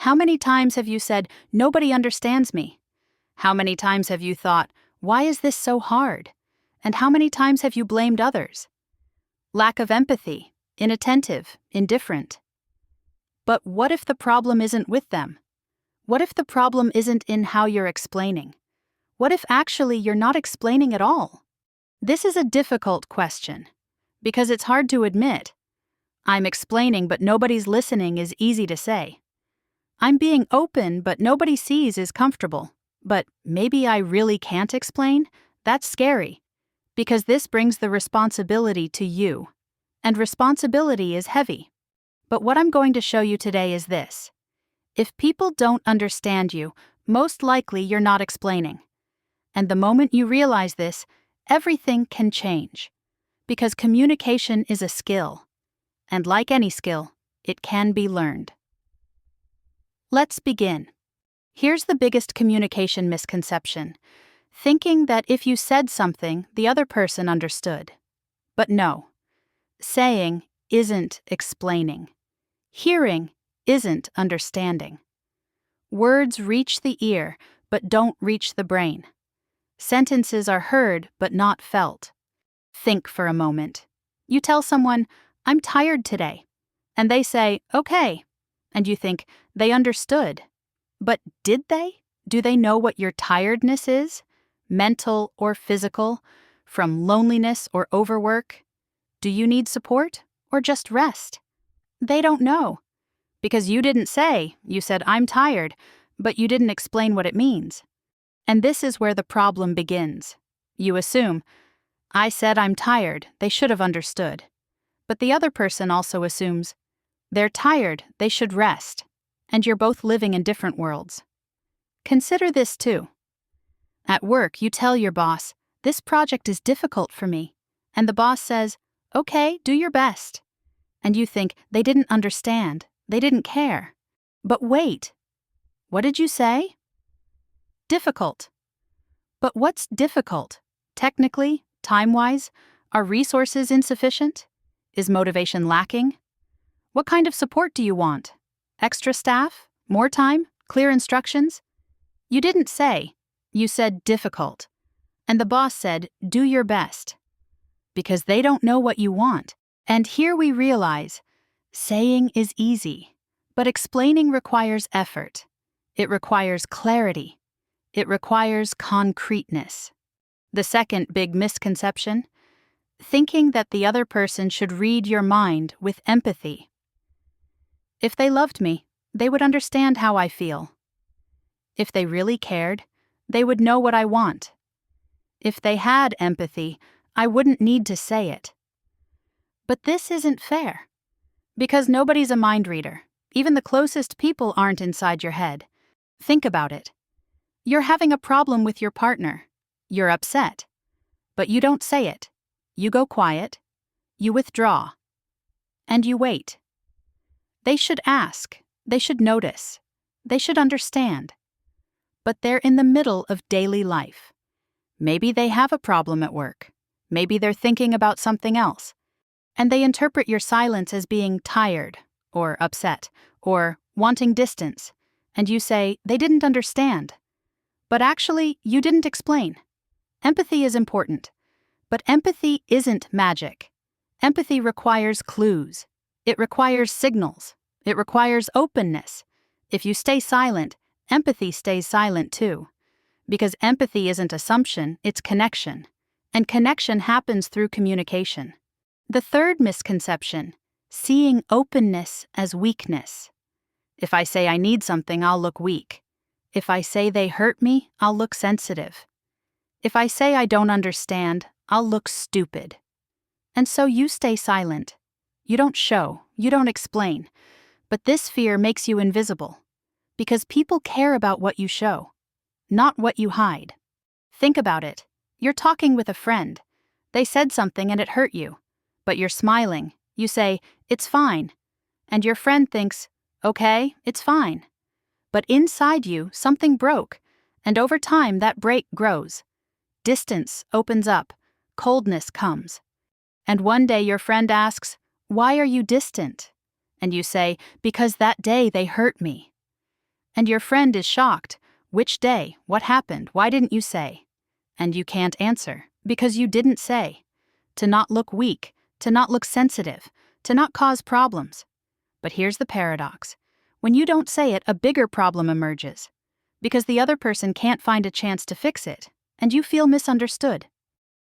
How many times have you said, "Nobody understands me"? How many times have you thought, "Why is this so hard?" And how many times have you blamed others? Lack of empathy, inattentive, indifferent. But what if the problem isn't with them? What if the problem isn't in how you're explaining? What if actually you're not explaining at all? This is a difficult question, because it's hard to admit. I'm explaining but nobody's listening is easy to say. I'm being open but nobody sees is comfortable. But maybe I really can't explain? That's scary, because this brings the responsibility to you. And responsibility is heavy. But what I'm going to show you today is this. If people don't understand you, most likely you're not explaining. And the moment you realize this, everything can change. Because communication is a skill. And like any skill, it can be learned. Let's begin. Here's the biggest communication misconception: thinking that if you said something, the other person understood. But no. Saying isn't explaining. Hearing isn't understanding. Words reach the ear, but don't reach the brain. Sentences are heard, but not felt. Think for a moment. You tell someone, "I'm tired today," and they say, "Okay," and you think, they understood. But did they? Do they know what your tiredness is? Mental or physical? From loneliness or overwork? Do you need support or just rest? They don't know. Because you didn't say, you said, "I'm tired," but you didn't explain what it means. And this is where the problem begins. You assume, "I said I'm tired, they should have understood." But the other person also assumes, "They're tired, they should rest." And you're both living in different worlds. Consider this too. At work, you tell your boss, "This project is difficult for me." And the boss says, "Okay, do your best." And you think, they didn't understand, they didn't care. But wait, what did you say? Difficult. But what's difficult? Technically, time-wise, are resources insufficient? Is motivation lacking? What kind of support do you want? Extra staff? More time? Clear instructions? You didn't say. You said difficult. And the boss said, "Do your best." Because they don't know what you want. And here we realize, saying is easy, but explaining requires effort. It requires clarity. It requires concreteness. The second big misconception: thinking that the other person should read your mind with empathy. If they loved me, they would understand how I feel. If they really cared, they would know what I want. If they had empathy, I wouldn't need to say it. But this isn't fair. Because nobody's a mind reader. Even the closest people aren't inside your head. Think about it. You're having a problem with your partner. You're upset. But you don't say it. You go quiet. You withdraw. And you wait. They should ask. They should notice. They should understand. But they're in the middle of daily life. Maybe they have a problem at work. Maybe they're thinking about something else. And they interpret your silence as being tired, or upset, or wanting distance. And you say, they didn't understand. But actually, you didn't explain. Empathy is important. But empathy isn't magic. Empathy requires clues. It requires signals. It requires openness. If you stay silent, empathy stays silent too. Because empathy isn't assumption, it's connection. And connection happens through communication. The third misconception: seeing openness as weakness. If I say I need something, I'll look weak. If I say they hurt me, I'll look sensitive. If I say I don't understand, I'll look stupid. And so you stay silent. You don't show, you don't explain. But this fear makes you invisible. Because people care about what you show, not what you hide. Think about it. You're talking with a friend. They said something and it hurt you. But you're smiling. You say, "It's fine." And your friend thinks, "Okay, it's fine." But inside you, something broke. And over time, that break grows. Distance opens up. Coldness comes. And one day your friend asks, "Why are you distant?" And you say, "Because that day they hurt me." And your friend is shocked. Which day? What happened? Why didn't you say? And you can't answer, because you didn't say. To not look weak, to not look sensitive, to not cause problems. But here's the paradox. When you don't say it, a bigger problem emerges. Because the other person can't find a chance to fix it, and you feel misunderstood.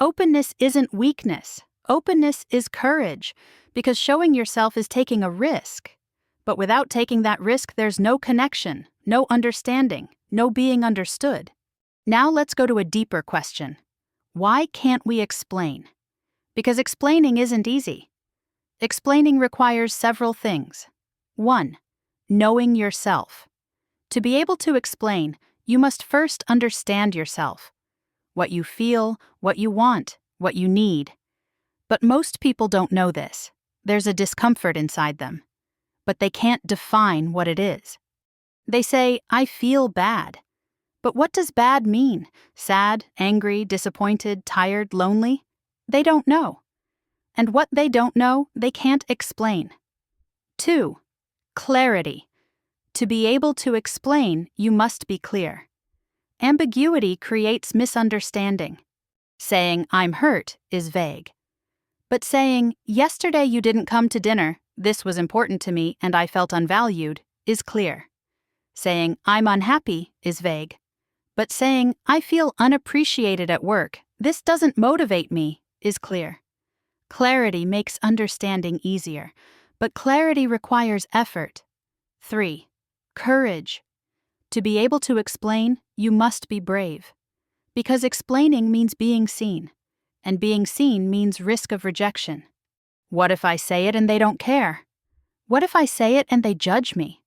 Openness isn't weakness. Openness is courage, because showing yourself is taking a risk. But without taking that risk, there's no connection, no understanding, no being understood. Now let's go to a deeper question. Why can't we explain? Because explaining isn't easy. Explaining requires several things. 1. Knowing yourself. To be able to explain, you must first understand yourself. What you feel, what you want, what you need. But most people don't know this. There's a discomfort inside them. But they can't define what it is. They say, I feel bad. But what does bad mean? Sad, angry, disappointed, tired, lonely? They don't know. And what they don't know, they can't explain. 2. Clarity. To be able to explain, you must be clear. Ambiguity creates misunderstanding. Saying, I'm hurt, is vague. But saying, yesterday you didn't come to dinner, this was important to me and I felt unvalued, is clear. Saying, I'm unhappy, is vague. But saying, I feel unappreciated at work, this doesn't motivate me, is clear. Clarity makes understanding easier, but clarity requires effort. 3. Courage. To be able to explain, you must be brave. Because explaining means being seen, and being seen means risk of rejection. What if I say it and they don't care? What if I say it and they judge me?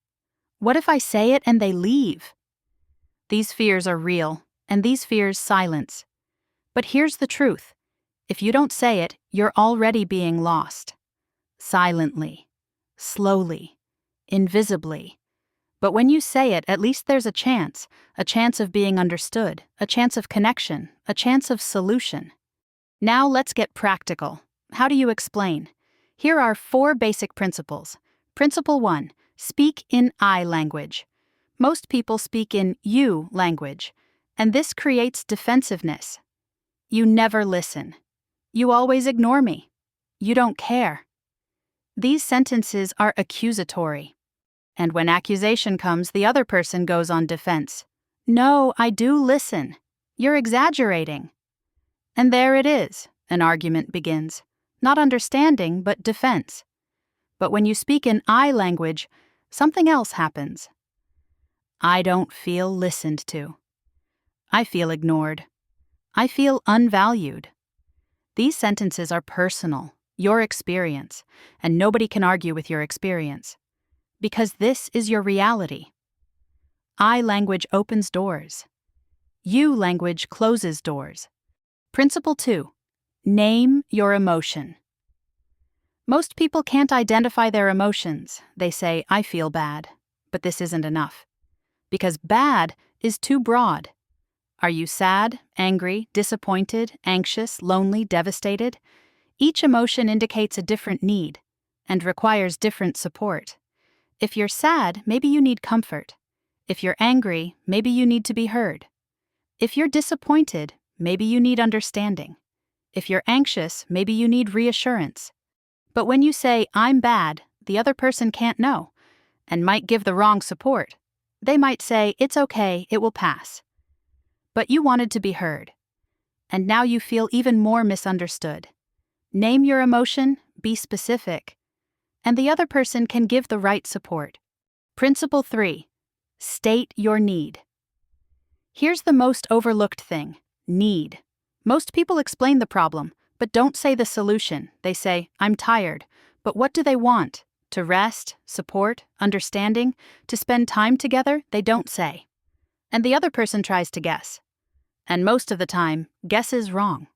What if I say it and they leave? These fears are real, and these fears silence. But here's the truth. If you don't say it, you're already being lost. Silently, slowly, invisibly. But when you say it, at least there's a chance of being understood, a chance of connection, a chance of solution. Now let's get practical. How do you explain? Here are 4 basic principles. Principle 1. Speak in I language. Most people speak in you language, and this creates defensiveness. You never listen. You always ignore me. You don't care. These sentences are accusatory. And when accusation comes, the other person goes on defense. No, I do listen. You're exaggerating. And there it is, an argument begins. Not understanding, but defense. But when you speak in I language, something else happens. I don't feel listened to. I feel ignored. I feel unvalued. These sentences are personal, your experience, and nobody can argue with your experience. Because this is your reality. I language opens doors. You language closes doors. Principle 2. Name your emotion. Most people can't identify their emotions. They say, I feel bad. But this isn't enough. Because bad is too broad. Are you sad, angry, disappointed, anxious, lonely, devastated? Each emotion indicates a different need and requires different support. If you're sad, maybe you need comfort. If you're angry, maybe you need to be heard. If you're disappointed, maybe you need understanding. If you're anxious, maybe you need reassurance. But when you say, I'm bad, the other person can't know and might give the wrong support. They might say, it's okay, it will pass. But you wanted to be heard. And now you feel even more misunderstood. Name your emotion, be specific, and the other person can give the right support. Principle 3. State your need. Here's the most overlooked thing, need. Most people explain the problem, but don't say the solution. They say, I'm tired. But what do they want? To rest, support, understanding, to spend time together? They don't say. And the other person tries to guess. And most of the time, guess is wrong.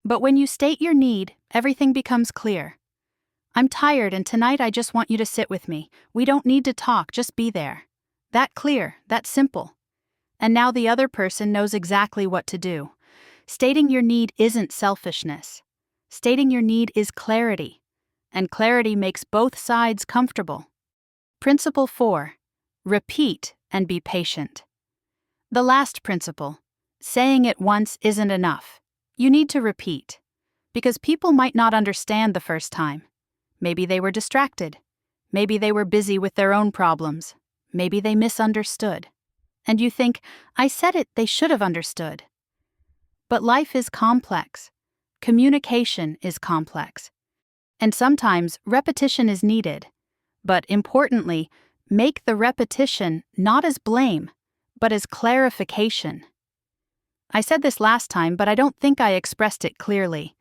But when you state your need, everything becomes clear. I'm tired and tonight I just want you to sit with me. We don't need to talk, just be there. That clear, that simple. And now the other person knows exactly what to do. Stating your need isn't selfishness. Stating your need is clarity. And clarity makes both sides comfortable. Principle 4. Repeat and be patient. The last principle: saying it once isn't enough. You need to repeat. Because people might not understand the first time. Maybe they were distracted. Maybe they were busy with their own problems. Maybe they misunderstood. And you think, I said it, they should have understood. But life is complex. Communication is complex. And sometimes repetition is needed. But importantly, make the repetition not as blame, but as clarification. I said this last time, but I don't think I expressed it clearly.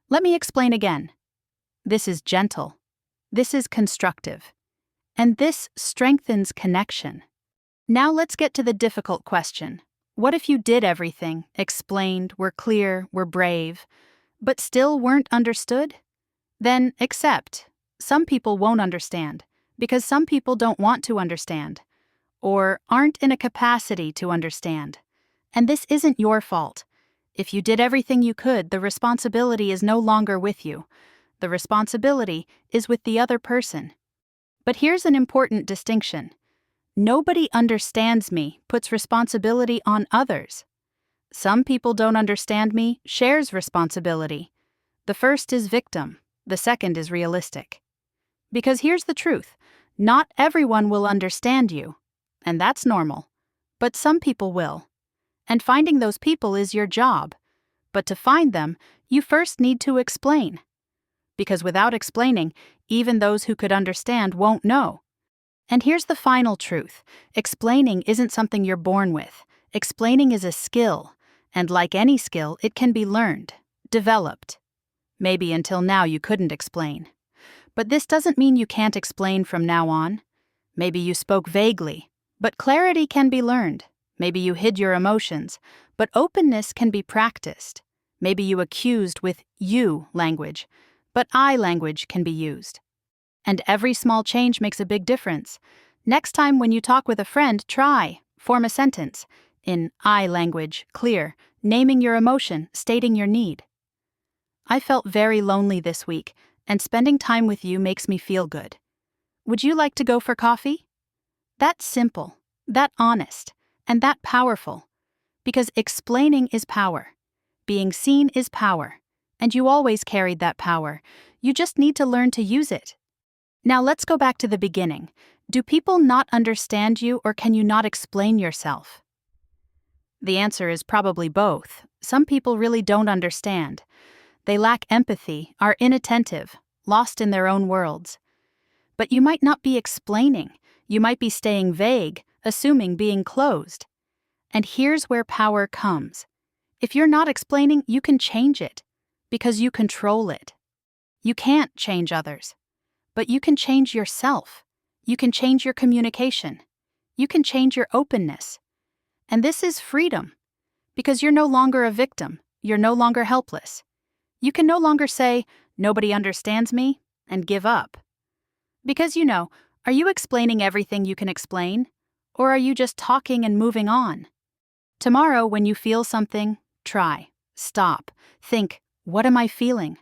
Let me explain again. This is gentle. This is constructive. And this strengthens connection. Now let's get to the difficult question. What if you did everything, explained, were clear, were brave, but still weren't understood? Then accept. Some people won't understand, because some people don't want to understand, or aren't in a capacity to understand. And this isn't your fault. If you did everything you could, the responsibility is no longer with you. The responsibility is with the other person. But here's an important distinction. Nobody understands me puts responsibility on others. Some people don't understand me shares responsibility. The first is victim, the second is realistic. Because here's the truth, not everyone will understand you, and that's normal. But some people will. And finding those people is your job. But to find them, you first need to explain. Because without explaining, even those who could understand won't know. And here's the final truth. Explaining isn't something you're born with. Explaining is a skill. And like any skill, it can be learned, developed. Maybe until now you couldn't explain. But this doesn't mean you can't explain from now on. Maybe you spoke vaguely, but clarity can be learned. Maybe you hid your emotions, but openness can be practiced. Maybe you accused with you language, but I language can be used. And every small change makes a big difference. Next time when you talk with a friend, form a sentence in I language, clear, naming your emotion, stating your need. I felt very lonely this week, and spending time with you makes me feel good. Would you like to go for coffee? That's simple, that honest, and that powerful. Because explaining is power. Being seen is power. And you always carried that power. You just need to learn to use it. Now let's go back to the beginning. Do people not understand you, or can you not explain yourself? The answer is probably both. Some people really don't understand. They lack empathy, are inattentive, lost in their own worlds. But you might not be explaining. You might be staying vague, assuming being closed. And here's where power comes. If you're not explaining, you can change it, because you control it. You can't change others, but you can change yourself. You can change your communication. You can change your openness. And this is freedom, because you're no longer a victim. You're no longer helpless. You can no longer say, nobody understands me, and give up. Because are you explaining everything you can explain? Or are you just talking and moving on? Tomorrow, when you feel something, stop, think, what am I feeling?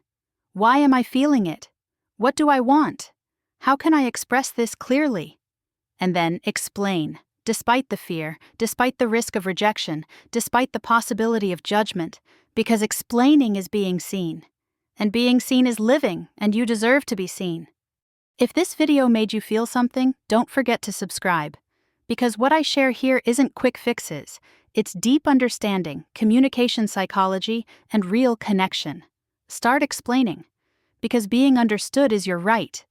Why am I feeling it? What do I want? How can I express this clearly? And then explain, despite the fear, despite the risk of rejection, despite the possibility of judgment, because explaining is being seen. And being seen is living, and you deserve to be seen. If this video made you feel something, don't forget to subscribe. Because what I share here isn't quick fixes. It's deep understanding, communication psychology, and real connection. Start explaining. Because being understood is your right,